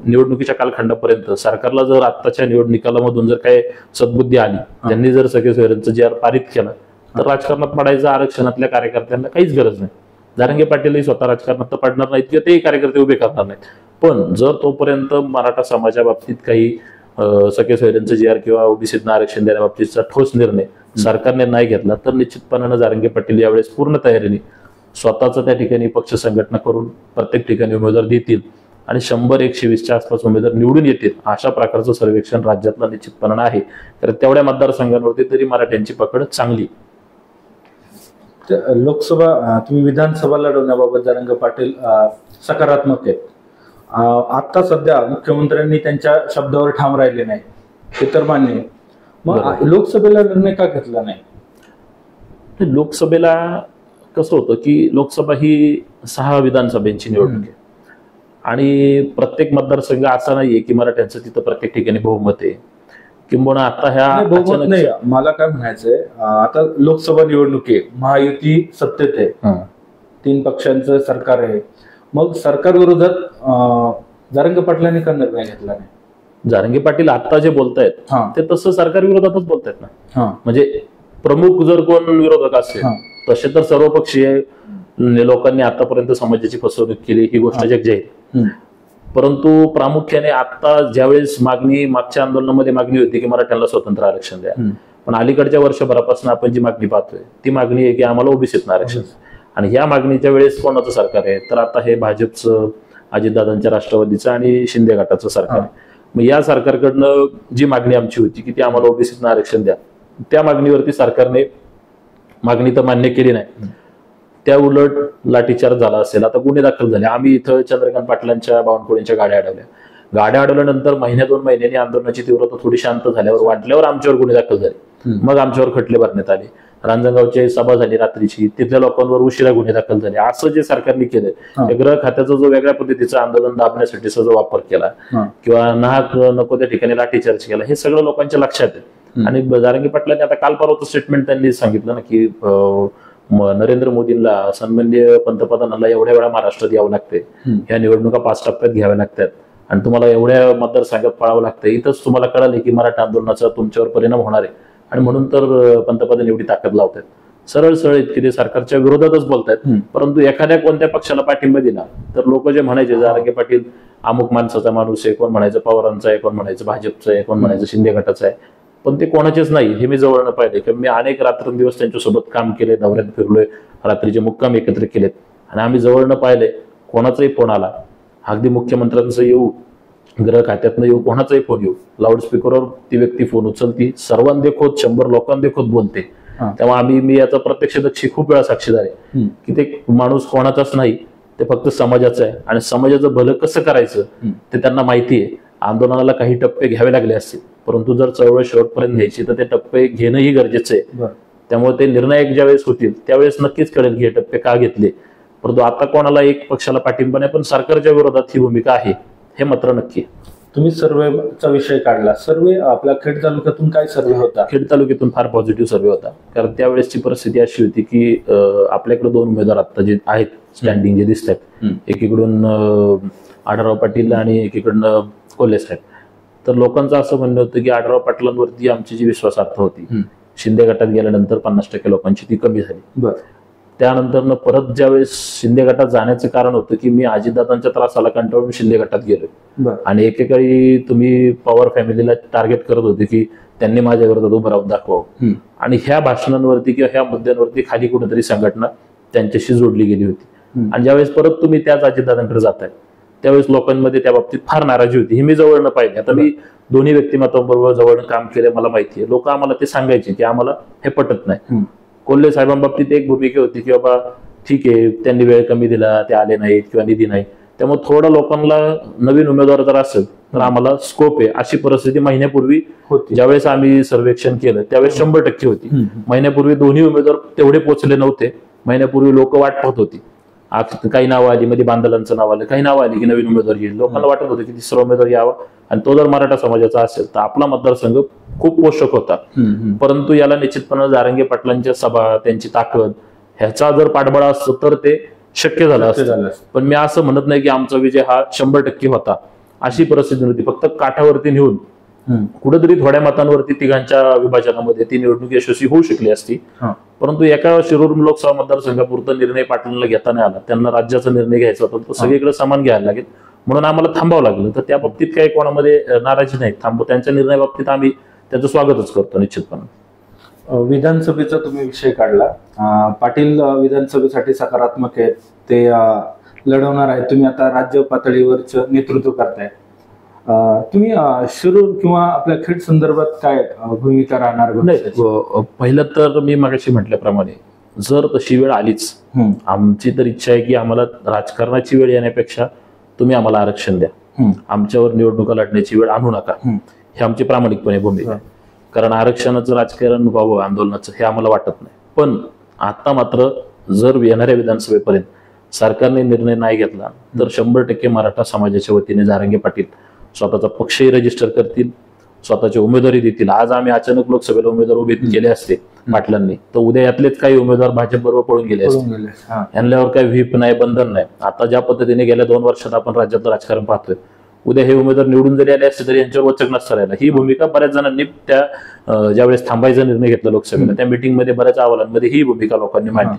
निवडणुकीच्या कालखंडापर्यंत सरकारला जर आत्ताच्या निवडणुकामधून जर काही सद्बुद्धी आली, त्यांनी जर सखे सोयऱ्यांचं GR पारित केलं तर राजकारणात पडायचं आरक्षणातल्या कार्यकर्त्यांना काहीच गरज नाही. जारंगे पाटीलही स्वतः राजकारणात तर पडणार नाहीत किंवा तेही कार्यकर्ते उभे करणार नाहीत. पण जर तोपर्यंत मराठा समाजा बाबतीत काही सखे सोयऱ्यांचं GR किंवा ओबीसीतनं आरक्षण देण्याबाबतीचा ठोस निर्णय सरकारने नाही घेतला तर निश्चितपणानं जारंगे पाटील यावेळेस पूर्ण तयारीने स्वतःच त्या ठिकाणी पक्ष संघटना करून प्रत्येक ठिकाणी उमेदवार देतील आणि 100-120च्या आसपास उमेदवार निवडून येतील. अशा प्रकारचं सर्वेक्षण राज्यातलं निश्चितपणानं आहे. तर तेवढ्या मतदारसंघांवरती तरी मराठ्यांची पकड चांगली. लोकसभा तुम्ही विधानसभा लढवण्याबाबत जारंगे पाटील सकारात्मक आहेत. आता सध्या मुख्यमंत्र्यांनी त्यांच्या शब्दावर ठाम राहिले नाही, हे तर मान्य आहे. मग लोकसभेला निर्णय का घेतला नाही? लोकसभेला कसं होतं की लोकसभा ही 6 विधानसभेची निवडणूक आहे आणि प्रत्येक मतदारसंघ असा नाहीये की मराठ्यांचं तिथं प्रत्येक ठिकाणी बहुमत आहे. किंबहुना आता ह्या बहुमत नाही, मला काय म्हणायचंय, आता लोकसभा निवडणूक आहे, महायुती सत्तेत आहे, 3 पक्षांचं सरकार आहे. मग सरकार विरोधात जारंगे पाटलांनी का निर्णय घेतला नाही? जारंगे पाटील आता जे बोलतायत ते तसं सरकार विरोधातच बोलतायत ना. म्हणजे प्रमुख जर कोण विरोधक असेल तसे तर सर्वपक्षीय लोकांनी आतापर्यंत समाजाची फसवणूक केली ही गोष्ट जगजाहीर. परंतु प्रामुख्याने आता ज्यावेळेस मागच्या आंदोलनामध्ये मागणी होती की मराठ्यांना स्वतंत्र आरक्षण द्या, पण अलीकडच्या वर्षभरापासून आपण जी मागणी पाहतोय ती मागणी आहे की आम्हाला ओबीसीतनं आरक्षण. आणि या मागणीच्या वेळेस कोणाचं सरकार आहे तर आता हे भाजपचं, अजितदादांच्या राष्ट्रवादीचं आणि शिंदे गटाचं सरकार आहे. मग या सरकारकडनं जी मागणी आमची होती की ती आम्हाला ओबीसीतनं आरक्षण द्या, त्या मागणीवरती सरकारने मागणी तर मान्य केली नाही, त्या उलट लाठीचार्ज झाला असेल, आता गुन्हे दाखल झाले. आम्ही इथं चंद्रकांत पाटलांच्या, बावनकुळेंच्या गाड्या अडवल्यानंतर 1-2 महिन्यांनी आंदोलनाची तीव्रता थोडी शांत झाल्यावर वाटल्यावर आमच्यावर गुन्हे दाखल झाले. मग आमच्यावर खटले भरण्यात आले. रांजणगावची सभा झाली रात्रीची, तिथल्या लोकांवर उशिरा गुन्हे दाखल झाले. असं जे सरकारने केलं, गृह खात्याचा जो वेगळ्या पद्धतीचं आंदोलन दाबण्यासाठीचा जो वापर केला किंवा नको त्या ठिकाणी लाठीचार्ज केला, हे सगळं लोकांच्या लक्षात आहे. आणि जारंगे पाटलांनी आता काल परवाचं स्टेटमेंट त्यांनी सांगितलं ना की नरेंद्र मोदींना, सन्माननीय पंतप्रधानांना एवढ्या वेळा महाराष्ट्रात यावं लागते, ह्या निवडणुका 5 टप्प्यात घ्याव्या लागतात आणि तुम्हाला एवढ्या मतदारसंघात पळावं लागतं. इथंच तुम्हाला कळाले की मराठा आंदोलनाचा तुमच्यावर परिणाम होणार आहे आणि म्हणून तर पंतप्रधान एवढी ताकद लावतात. सरळ की ते सरकारच्या विरोधातच बोलतायत. परंतु एखाद्या कोणत्या पक्षाला पाठिंबा दिला तर लोक जे म्हणायचे जारंगे पाटील अमुक माणसाचा माणूस आहे, कोण म्हणायचं पवारांचा आहे, कोण म्हणायचं भाजपचं आहे, कोण म्हणायचं शिंदे गटाचं आहे, पण ते कोणाचेच नाही. हे मी जवळनं पाहिले की मी अनेक रात्रंदिवस त्यांच्यासोबत काम केले, दौऱ्यात फिरलोय, रात्रीचे मुक्काम एकत्र केलेत आणि आम्ही जवळनं पाहिले कोणाचाही फोन आला, अगदी मुख्यमंत्र्यांचं येऊ, गृह खात्यातनं येऊ, कोणाचाही फोन येऊ, लाऊडस्पीकरवर ती व्यक्ती फोन उचलती, सर्वांदेखोत 100 लोकांदेखोत बोलते. तेव्हा मी याचा प्रत्यक्षदर्शी खूप वेळा साक्षीदार आहे की ते माणूस कोणाचाच नाही, ते फक्त समाजाचं आहे आणि समाजाचं भलं कसं करायचं ते त्यांना माहिती आहे. आंदोलनाला काही टप्पे घ्यावे लागले असतील, परंतु जर चळवळ शेवटपर्यंत घ्यायची तर ते टप्पे घेणंही गरजेचं आहे. त्यामुळे ते निर्णायक ज्यावेळेस होतील त्यावेळेस नक्कीच कळेल की हे टप्पे का घेतले. परंतु आता कोणाला एक पक्षाला पाठिंबा नाही, पण सरकारच्या विरोधात ही भूमिका आहे हे मात्र नक्की. तुम्ही सर्वेचा विषय काढला. सर्वे आपल्या खेड तालुक्यातून काय सर्वे होता? खेड तालुक्यातून फार पॉझिटिव्ह सर्वे होता, कारण त्यावेळेसची परिस्थिती अशी होती की आपल्याकडे 2 उमेदवार आता जे आहेत स्टँडिंग जे दिसत आहेत, एकीकडून आढळराव पाटील आणि एकीकडनं कोल्हे साहेब. तर लोकांचं असं म्हणणं होतं की आढळराव पाटलांवरती आमची जी विश्वासार्हता होती शिंदे गटात गेल्यानंतर 50% लोकांची ती कमी झाली. त्यानंतर परत ज्यावेळेस शिंदे गटात जाण्याचं कारण होतं की मी अजितदादांच्या त्रासाला कंटाळून शिंदे गटात गेलो आणि एकेकाळी तुम्ही पवार फॅमिलीला टार्गेट करत होते की त्यांनी माझ्या विरोधात उभं राहून दाखवावं, आणि ह्या भाषणांवरती किंवा ह्या मुद्द्यांवरती खाली कुठेतरी संघटना त्यांच्याशी जोडली गेली होती. आणि ज्यावेळेस परत तुम्ही त्याच अजितदादांकडे जाताय त्यावेळेस लोकांमध्ये त्या बाबतीत फार नाराजी होती. ही मी जवळनं पाहिजे. आता मी दोन्ही व्यक्तिमत्वांबरोबर जवळनं काम केलं, मला माहिती आहे. लोक आम्हाला ते सांगायचे की आम्हाला हे पटत नाही. कोल्हे साहेबांबाबतीत एक भूमिका होती की बाबा ठीक आहे, त्यांनी वेळ कमी दिला, ते आले नाहीत किंवा निधी नाही, त्यामुळे थोडं लोकांना नवीन उमेदवार जर असेल तर आम्हाला स्कोप आहे, अशी परिस्थिती महिन्यापूर्वी होती. ज्यावेळेस आम्ही सर्वेक्षण केलं त्यावेळेस 100% होती. महिन्यापूर्वी दोन्ही उमेदवार तेवढे पोहोचले नव्हते. महिन्यापूर्वी लोक वाट पाहत होती. काही नावं आली, मध्ये बांदलांचं नाव आलं, काही नावं आली की नवीन उमेदवार येईल. लोकांना वाटत होतं की तिसरा उमेदवार यावा, आणि तो जर मराठा समाजाचा असेल तर आपला मतदारसंघ खूप पोषक होता. परंतु याला निश्चितपणे जारंगे पाटलांच्या सभा, त्यांची ताकद ह्याचा जर पाठबळ असतं तर ते शक्य झालं असतं. पण मी असं म्हणत नाही की आमचा विजय हा 100% होता, अशी परिस्थिती नव्हती. फक्त काठावरती नेऊन कुठेतरी थोड्या मतांवरती तिघांच्या विभाजनामध्ये ती निवडणूक यशस्वी होऊ शकली असती. परंतु एका शिरूर लोकसभा मतदारसंघापुरता निर्णय पाटलांना घेता नाही आला. त्यांना राज्याचा निर्णय घ्यायचा होता, तो सगळीकडे समान घ्यायला लागेल म्हणून आम्हाला थांबावं लागलं. तर त्या बाबतीत काही कोणामध्ये नाराजी नाही. त्यांच्या निर्णय बाबतीत आम्ही त्याचं स्वागतच करतो निश्चितपणे. विधानसभेचा तुम्ही विषय काढला. पाटील विधानसभेसाठी सकारात्मक आहेत, ते लढवणार आहे. तुम्ही आता राज्य पातळीवरच नेतृत्व करताय. तुम्ही शिरूर किंवा आपल्या खेड संदर्भात काय भूमिका राहणार? पहिलं तर मी मागाशी म्हटल्याप्रमाणे जर तशी वेळ आलीच, आमची तर इच्छा आहे की आम्हाला राजकारणाची वेळ येण्यापेक्षा तुम्ही आम्हाला आरक्षण द्या, आमच्यावर निवडणुका लढण्याची वेळ आणू नका, ही आमची प्रामाणिकपणे भूमिका आहे. कारण आरक्षणाचं राजकारण व्हावं आंदोलनाचं हे आम्हाला वाटत नाही. पण आता मात्र जर येणाऱ्या विधानसभेपर्यंत सरकारने निर्णय नाही घेतला तर 100% मराठा समाजाच्या वतीने जारंगे पाटील स्वतःचा पक्षही रजिस्टर करतील, स्वतःची उमेदवारी देतील. आज आम्ही अचानक लोकसभेला उमेदवार उभे केले असते पाटलांनी, तर उद्या यातलेच काही उमेदवार भाजप बरोबर पळून गेले असते. यांच्यावर काही व्हीप नाही, बंधन नाही. आता ज्या पद्धतीने गेल्या 2 वर्षात आपण राज्यातलं राजकारण पाहतोय, उद्या हे उमेदवार निवडून जरी आले असते तरी यांच्यावर वचक नसता राहिला. ही भूमिका बऱ्याच जणांनी त्या ज्यावेळेस थांबायचा निर्णय घेतला लोकसभेला त्या मिटिंगमध्ये बऱ्याच अहवालांमध्ये ही भूमिका लोकांनी मांडली.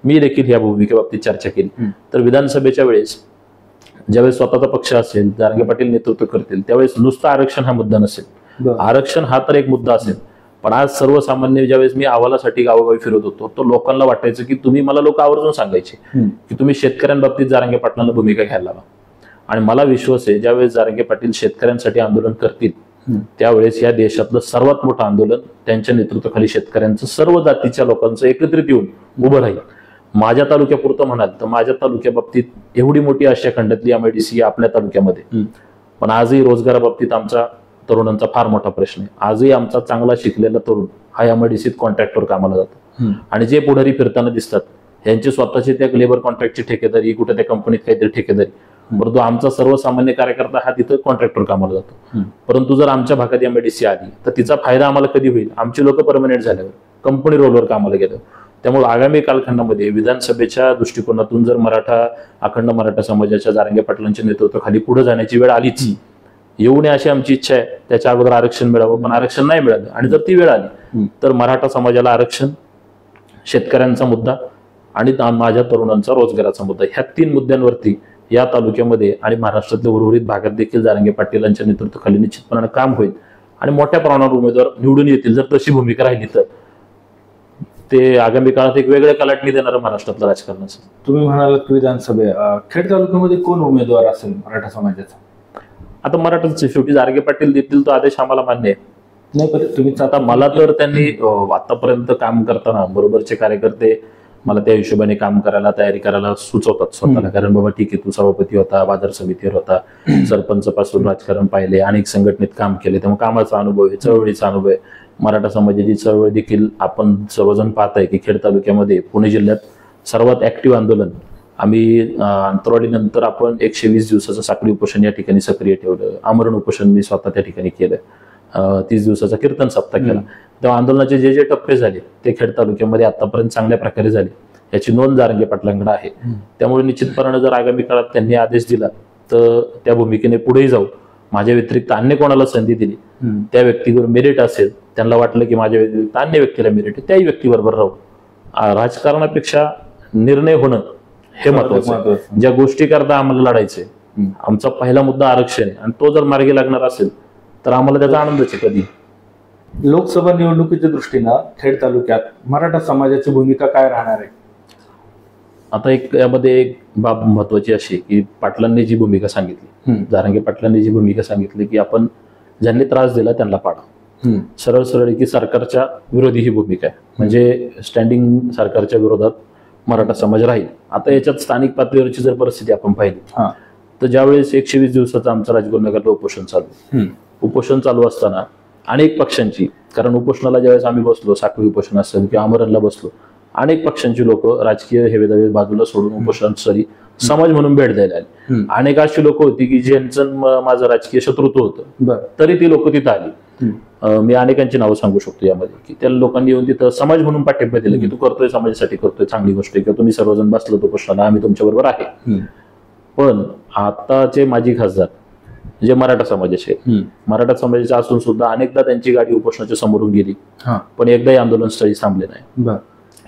मी देखील या भूमिकेबाबतीत चर्चा केली. तर विधानसभेच्या वेळेस ज्यावेळेस स्वतःचा पक्ष असेल, जारंगे पाटील नेतृत्व करतील, त्यावेळेस नुसतं आरक्षण हा मुद्दा नसेल. आरक्षण हा तर एक मुद्दा असेल, पण आज सर्वसामान्य ज्यावेळेस मी अहवालासाठी गावोगावी फिरत होतो तर लोकांना वाटायचं की तुम्ही मला लोक आवर्जून सांगायचे की तुम्ही शेतकऱ्यांबाबतीत जारंगे पाटलांना भूमिका घ्यायला हवा. आणि मला विश्वास आहे ज्यावेळेस जारंगे पाटील शेतकऱ्यांसाठी आंदोलन करतील त्यावेळेस या देशातलं सर्वात मोठं आंदोलन त्यांच्या नेतृत्वाखाली शेतकऱ्यांचं, सर्व जातीच्या लोकांचं एकत्रित येऊन उभं राहील. माझ्या तालुक्यापुरतं म्हणाल तर माझ्या तालुक्याबाबतीत एवढी मोठी आशिया खंडातली MIDC आपल्या तालुक्यामध्ये, पण आजही रोजगाराबाबतीत आमचा तरुणांचा फार मोठा प्रश्न आहे. आजही आमचा चांगला शिकलेला तरुण हा MIDCत कॉन्ट्रॅक्टवर कामाला जातो, आणि जे पुढारी फिरताना दिसतात यांचे स्वतःचे त्या लेबर कॉन्ट्रॅक्टची ठेकेदारी, कुठे त्या कंपनीत काहीतरी ठेकेदारी, परंतु आमचा सर्वसामान्य कार्यकर्ता हा तिथं कॉन्ट्रॅक्टवर कामाला जातो. परंतु जर आमच्या भागात MIDC आली तर तिचा फायदा आम्हाला कधी होईल? आमची लोक परमनंट झाल्यावर, कंपनी रोलवर कामाला गेल्यावर. त्यामुळे आगामी कालखंडामध्ये विधानसभेच्या दृष्टिकोनातून जर अखंड मराठा समाजाच्या जारंगे पाटलांच्या नेतृत्वाखाली पुढे जाण्याची वेळ आलीच, येऊ नये अशी आमची इच्छा आहे. त्याच्या अगोदर आरक्षण मिळावं, पण आरक्षण नाही मिळालं, आणि जर ती वेळ आली तर मराठा समाजाला आरक्षण, शेतकऱ्यांचा मुद्दा आणि माझ्या तरुणांचा रोजगाराचा मुद्दा, ह्या 3 मुद्द्यांवरती या तालुक्यामध्ये आणि महाराष्ट्रातल्या उर्वरित भागात देखील जारंगे पाटीलांच्या नेतृत्वाखाली निश्चितपणे काम होईल आणि मोठ्या प्रमाणावर उमेदवार निवडून येतील. जर तशी भूमिका राहिली तर ते आगामी काळात एक वेगळ्या कलाटणी देणारं महाराष्ट्रातलं राजकारण असेल. तुम्ही म्हणाल विधानसभे खेड तालुक्यामध्ये कोण उमेदवार असेल मराठा समाजाचा? आता मराठाचे शेवटी जारंगे पाटील देतील तो आदेश आम्हाला मान्य आहे. नाही, पण तुम्हीच आता मला तर त्यांनी आतापर्यंत काम करताना बरोबरचे कार्यकर्ते मला त्या हिशोबाने काम करायला, तयारी करायला सुचवतात स्वतःला. कारण बाबा ठीक आहे, तू सभापती होता, बाजार समितीवर होता, सरपंच पासून राजकारण पाहिले, अनेक संघटनेत काम केले, त्यामुळे कामाचा अनुभव आहे, चळवळीचा अनुभव आहे. मराठा समाजाची चळवळ देखील आपण सर्वजण पाहताय की खेड तालुक्यामध्ये, पुणे जिल्ह्यात सर्वात ऍक्टिव्ह आंदोलन आम्ही अंतरवाढीनंतर आपण 120 दिवसाचं साखळी उपोषण या ठिकाणी सक्रिय ठेवलं. आमरण उपोषण मी स्वतः त्या ठिकाणी केलं. 30 दिवसाचा कीर्तन सप्ताह केला. तेव्हा आंदोलनाचे जे जे टप्पे झाले ते खेड तालुक्यामध्ये आतापर्यंत चांगल्या प्रकारे झाले, याची नोंद जारंगे पाटलांकडे आहे. त्यामुळे निश्चितपणे जर आगामी काळात त्यांनी आदेश दिला तर त्या भूमिकेने पुढेही जाऊ. माझ्या व्यतिरिक्त अन्य कोणाला संधी दिली, त्या व्यक्तीवर मेरिट असेल, त्यांना वाटलं की माझ्या व्यतिरिक्त अन्य व्यक्तीला मेरिट आहे, त्याही व्यक्तीबरोबर राहू. राजकारणापेक्षा निर्णय होणं हे महत्वाचं आहे. ज्या गोष्टी करता आम्हाला लढायचंय, आमचा पहिला मुद्दा आरक्षण आहे आणि तो जर मार्गी लागणार असेल तर आम्हाला त्याचा आनंदच आहे. कधी लोकसभा निवडणुकीच्या दृष्टीनं खेड तालुक्यात मराठा समाजाची भूमिका काय राहणार आहे? आता यामध्ये एक बाब महत्वाची अशी की पाटलांनी जी भूमिका सांगितली, जारंगे पाटलांनी जी भूमिका सांगितली की आपण ज्यांनी त्रास दिला त्यांना पाडा. सरळ सरळ की सरकारच्या विरोधी ही भूमिका आहे. म्हणजे स्टँडिंग सरकारच्या विरोधात मराठा समाज राहील. आता याच्यात स्थानिक पातळीवरची जर परिस्थिती आपण पाहिली तर ज्यावेळेस 120 दिवसाचं आमचं राजगुरुनगरला उपोषण चालू असताना अनेक पक्षांची, कारण उपोषणाला ज्यावेळेस आम्ही बसलो, साखळी उपोषण असेल किंवा आमरणला बसलो, अनेक पक्षांची लोक राजकीय हेवेदावे बाजूला सोडून उपोषणासाठी समाज म्हणून भेट द्यायला आली. अनेक अशी लोक होती की ज्यांचं माझं राजकीय शत्रुत्व होतं, तरी ती लोक तिथं आली. मी अनेकांची नावं सांगू शकतो यामध्ये की त्या लोकांनी येऊन तिथं समाज म्हणून पाठिंबा दिला की तू करतोय, समाजासाठी करतोय, चांगली गोष्ट आहे, किंवा तुम्ही सर्वजण बसलो उपोषणाला, आम्ही तुमच्या बरोबर आहे. पण आताचे माजी खासदार जे मराठा समाजाचे, मराठा समाजाचे असून सुद्धा अनेकदा त्यांची गाडी उपोषणाच्या समोरून गेली, पण एकदाही आंदोलनस्थळी थांबले नाही.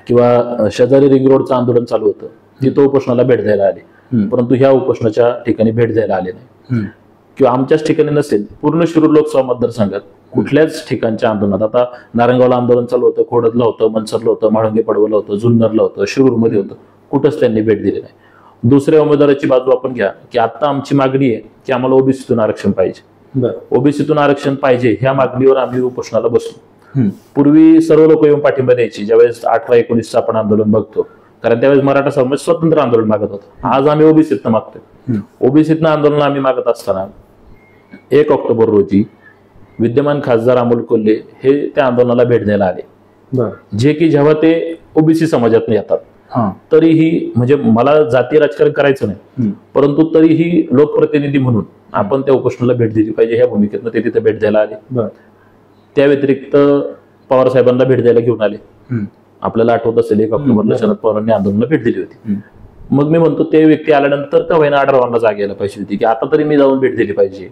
किंवा शेजारी रिंग रोडचं आंदोलन चालू होतं, तिथं उपोषणाला भेट द्यायला आले, परंतु ह्या उपोषणाच्या ठिकाणी भेट द्यायला आले नाही. किंवा आमच्याच ठिकाणी नसेल, पूर्ण शिरूर लोकसभा मतदारसंघात कुठल्याच ठिकाणच्या आंदोलनात, आता नारायणगावला आंदोलन चालू होतं, खोडदला होतं, मनसरला होतं, म्हाळुंगे पडवला होतं, जुन्नरला होतं, शिरूरमध्ये होतं, कुठंच त्यांनी भेट दिली नाही. दुसऱ्या उमेदवाराची बाजू आपण घ्या की आता आमची मागणी आहे की आम्हाला ओबीसीतून आरक्षण पाहिजे, ओबीसीतून आरक्षण पाहिजे, ह्या मागणीवर आम्ही उपोषणाला बसलो. पूर्वी सर्व लोक येऊन पाठिंबा द्यायची. ज्यावेळेस 18-19चं आपण आंदोलन बघतो, कारण त्यावेळेस मराठा समाज स्वतंत्र आंदोलन मागत होता. आज आम्ही ओबीसीतनं मागतोय. ओबीसीतनं आंदोलन आम्ही मागत असताना 1 ऑक्टोबर रोजी विद्यमान खासदार अमोल कोल्हे हे त्या आंदोलनाला भेट द्यायला आले, जे की जेव्हा ते ओबीसी समाजातून येतात तरीही, म्हणजे मला जातीय राजकारण करायचं नाही, परंतु तरीही लोकप्रतिनिधी म्हणून आपण त्या उपोषणाला भेट दिली पाहिजे ह्या भूमिकेतनं ते तिथे भेट द्यायला आले. त्या व्यतिरिक्त पवार साहेबांना भेट द्यायला घेऊन आले. आपल्याला आठवत असेल 1 ऑक्टोबरला शरद पवारांनी आंदोलनाला भेट दिली होती. मग मी म्हणतो ते व्यक्ती आल्यानंतर का व्हायना आढळवांना जाग यायला पाहिजे होती की आता तरी मी जाऊन भेट दिली पाहिजे.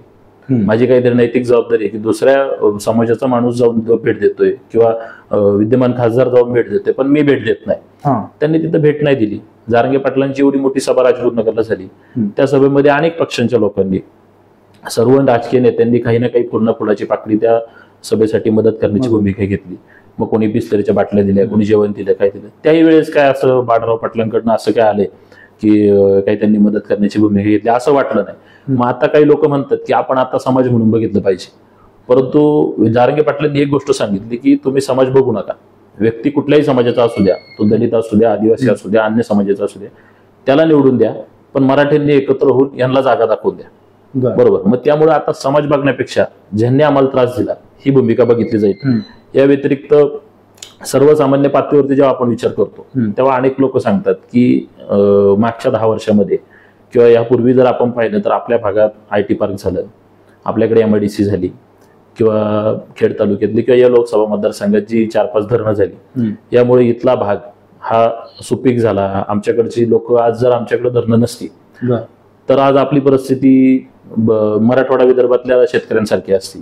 माझी काहीतरी नैतिक जबाबदारी आहे की दुसऱ्या समाजाचा माणूस जाऊन भेट देतोय किंवा विद्यमान खासदार जाऊन भेट देतोय, पण मी भेट देत नाही. त्यांनी तिथं भेट नाही दिली. जारंगे पाटलांची एवढी मोठी सभा राजगुरुनगरला झाली, त्या सभेमध्ये अनेक पक्षांच्या लोकांनी, सर्व राजकीय नेत्यांनी काही ना काही पूर्ण फुलाची पाकळी त्या सभेसाठी मदत करण्याची भूमिका घेतली. मग कोणी बिस्लरीच्या बाटल्या दिल्या, कोणी जेवण दिलं, काय दिलं. त्याही वेळेस काय असं बाळराव पाटलांकडनं असं काय आले की काही त्यांनी मदत करण्याची भूमिका घेतली असं वाटलं नाही. मग आता काही लोक म्हणतात की आपण आता समाज म्हणून बघितलं पाहिजे, परंतु जारंगे पाटलांनी एक गोष्ट सांगितली की तुम्ही समाज बघू नका. व्यक्ती कुठल्याही समाजाचा असू द्या, तो दलित असू द्या, आदिवासी असू द्या, अन्य समाजाचा असू द्या, त्याला निवडून द्या, पण मराठ्यांनी एकत्र होऊन यांना जागा दाखवून द्या. बरोबर. मग त्यामुळे आता समाज बघण्यापेक्षा ज्यांनी आम्हाला त्रास दिला ही भूमिका बघितली जाईल. या व्यतिरिक्त सर्वसामान्य पातळीवरती जेव्हा आपण विचार करतो तेव्हा अनेक लोक सांगतात की मागच्या 10 वर्षामध्ये किंवा यापूर्वी जर आपण पाहिलं तर आपल्या भागात IT पार्क झालं, आपल्याकडे MIDC झाली, किंवा खेड तालुक्यातली किंवा या लोकसभा मतदारसंघात जी 4-5 धरणं झाली, यामुळे इथला भाग हा सुपीक झाला. आमच्याकडची लोक आज जर आमच्याकडे धरणं नसती तर आज आपली परिस्थिती मराठवाडा विदर्भातल्या शेतकऱ्यांसारखी असती.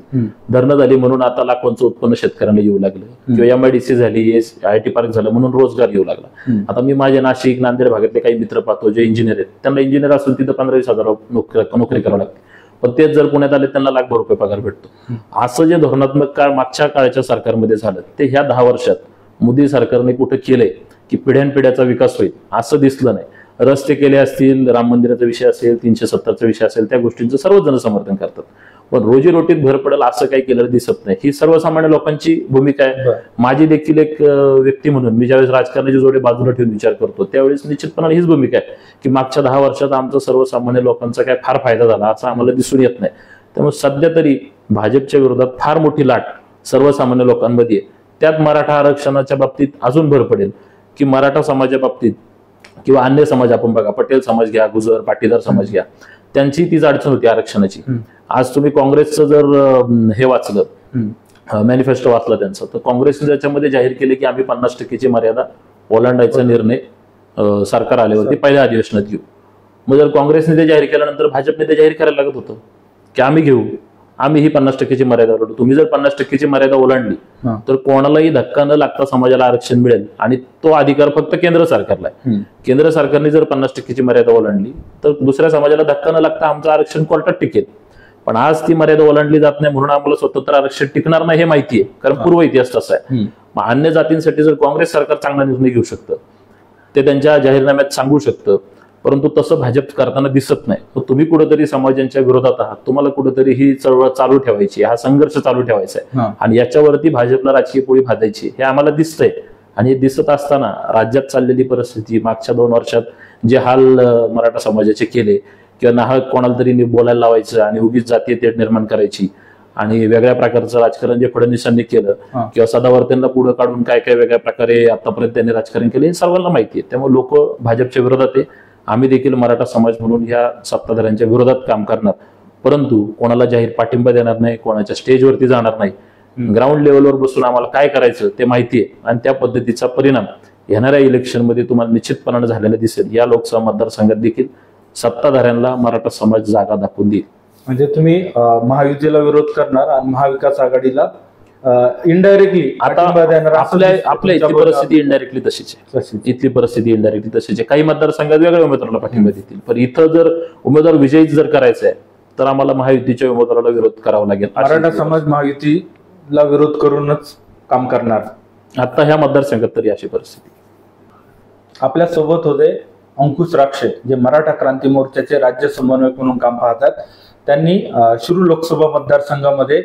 धरणं झाली म्हणून आता लाखोंचं उत्पन्न शेतकऱ्यांना येऊ लागलं, किंवा MIDC झाली, IT पार्क झालं म्हणून रोजगार येऊ लागला. आता मी माझ्या नाशिक, नांदेड भागातले काही मित्र पाहतो जे इंजिनियर आहेत, त्यांना इंजिनियर असून तिथं 15-20 हजार नोकरी करावी लागते, पण तेच जर पुण्यात आले त्यांना लाखभर रुपये पगार भेटतो. असं जे धोरणात्मक काळ मागच्या काळाच्या सरकारमध्ये झालं ते ह्या 10 वर्षात मोदी सरकारने कुठं केलंय की पिढ्यानपिढ्याचा विकास होईल असं दिसलं नाही. रस्ते केले असतील, राम मंदिराचा विषय असेल, 370चा विषय असेल, त्या गोष्टींचं सर्वच जण समर्थन करतात, पण रोजीरोटीत भर पडेल असं काही केलेलं दिसत नाही. ही सर्वसामान्य लोकांची भूमिका आहे. माझी देखील एक व्यक्ती म्हणून मी ज्यावेळेस राजकारणाची जोडे बाजूला ठेवून विचार करतो त्यावेळेस निश्चितपणे हीच भूमिका आहे की मागच्या 10 वर्षात आमचा सर्वसामान्य लोकांचा काय फार फायदा झाला असं आम्हाला दिसून येत नाही. त्यामुळे सध्या तरी भाजपच्या विरोधात फार मोठी लाट सर्वसामान्य लोकांमध्ये, त्यात मराठा आरक्षणाच्या बाबतीत अजून भर पडेल की मराठा समाजा बाबतीत किंवा अन्य समाज आपण बघा, पटेल समाज घ्या, गुजर, पाटीदार समाज घ्या, त्यांची तीच अडचण होती आरक्षणाची. आज तुम्ही काँग्रेसचं जर हे वाचलं, मॅनिफेस्टो वाचला त्यांचं, तर काँग्रेसने त्याच्यामध्ये जाहीर केले की आम्ही 50% मर्यादा ओलांडायचा निर्णय सरकार आल्यावरती पहिल्या अधिवेशनात घेऊ. मग जर काँग्रेसने ते जाहीर केल्यानंतर भाजपने ते जाहीर करायला लागत होतं की आम्ही घेऊ, आम्ही ही 50% मर्यादा ओलांडू. तुम्ही जर 50% मर्यादा ओलांडली तर कोणालाही धक्का न लागता समाजाला आरक्षण मिळेल, आणि तो अधिकार फक्त केंद्र सरकारला आहे. केंद्र सरकारने जर 50% मर्यादा ओलांडली तर दुसऱ्या समाजाला धक्का न लागता आमचं आरक्षण कोर्टात टिकेल. पण आज ती मर्यादा ओलांडली जात नाही म्हणून आम्हाला स्वतंत्र आरक्षण टिकणार नाही हे माहिती आहे, कारण पूर्व इतिहास तसा आहे. मग अन्य जातींसाठी जर काँग्रेस सरकार चांगला निर्णय घेऊ शकतं, ते त्यांच्या जाहीरनाम्यात सांगू शकतं, परंतु तसं भाजप करताना दिसत नाही. तर तुम्ही कुठेतरी समाजांच्या विरोधात आहात, तुम्हाला कुठेतरी ही चळवळ चालू ठेवायची, हा संघर्ष चालू ठेवायचा आहे, आणि याच्यावरती भाजपला राजकीय पोळी भाजायची हे आम्हाला दिसतंय. आणि हे दिसत असताना राज्यात चाललेली परिस्थिती, मागच्या 2 वर्षात जे हाल मराठा समाजाचे केले, किंवा नाहक कोणाला तरी बोलायला लावायचं आणि उगीच जातीय तेढ निर्माण करायची, आणि वेगळ्या प्रकारचं राजकारण जे फडणवीसांनी केलं, किंवा सदावर्तेंना पुढे काढून काय काय वेगळ्या प्रकारे आतापर्यंत त्यांनी राजकारण केले, हे सर्वांना माहिती आहे. त्यामुळे लोक भाजपच्या विरोधात आहे. आम्ही देखील मराठा समाज म्हणून ह्या सत्ताधाऱ्यांच्या विरोधात काम करणार, परंतु कोणाला जाहीर पाठिंबा देणार नाही, कोणाच्या स्टेजवरती जाणार नाही. ग्राउंड लेवलवर बसून आम्हाला काय करायचं ते माहिती आहे, आणि त्या पद्धतीचा परिणाम येणाऱ्या इलेक्शनमध्ये तुम्हाला निश्चितपणाने झालेला दिसेल. या लोकसभा मतदारसंघात देखील सत्ताधाऱ्यांना मराठा समाज जागा दाखवून देईल. म्हणजे तुम्ही महायुतीला विरोध करणार आणि महाविकास आघाडीला इनडायरेक्टली आता आपल्या इथली परिस्थिती इनडायरेक्टली तशीच आहे. इथली परिस्थिती इनडायरेक्टली तशीच आहे. काही मतदारसंघात वेगळ्या उमेदवाराला पाठिंबा देतील, पण इथं जर उमेदवार विजयी जर करायचा आहे तर आम्हाला महायुतीच्या उमेदवाराला विरोध करावा लागेल. मराठा समाज महायुतीला विरोध करूनच काम करणार. आता ह्या मतदारसंघात तरी अशी परिस्थिती. आपल्या सोबत होते अंकुश राक्षे, जे मराठा क्रांती मोर्चाचे राज्य समन्वयक म्हणून काम पाहतात. त्यांनी शिरूर लोकसभा मतदारसंघामध्ये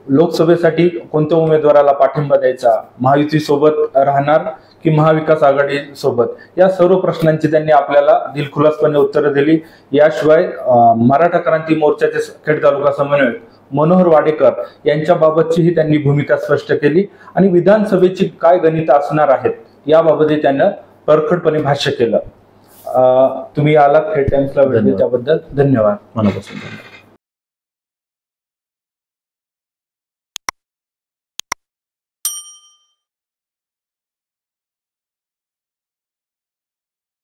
लोकसभेसाठी कोणत्या उमेदवाराला पाठिंबा द्यायचा, महायुती सोबत राहणार की महाविकास आघाडी सोबत, या सर्व प्रश्नांची त्यांनी आपल्याला दिलखुलासपणे उत्तरं दिली. याशिवाय मराठा क्रांती मोर्चाचे खेड तालुका समन्वयक मनोहर वाडेकर यांच्याबाबतचीही त्यांनी भूमिका स्पष्ट केली, आणि विधानसभेची काय गणितं असणार आहेत याबाबतही त्यांनी परखडपणे भाष्य केलं. तुम्ही आलात खेड टाइम्सला वेळ, त्याबद्दल धन्यवाद. मनापासून धन्यवाद.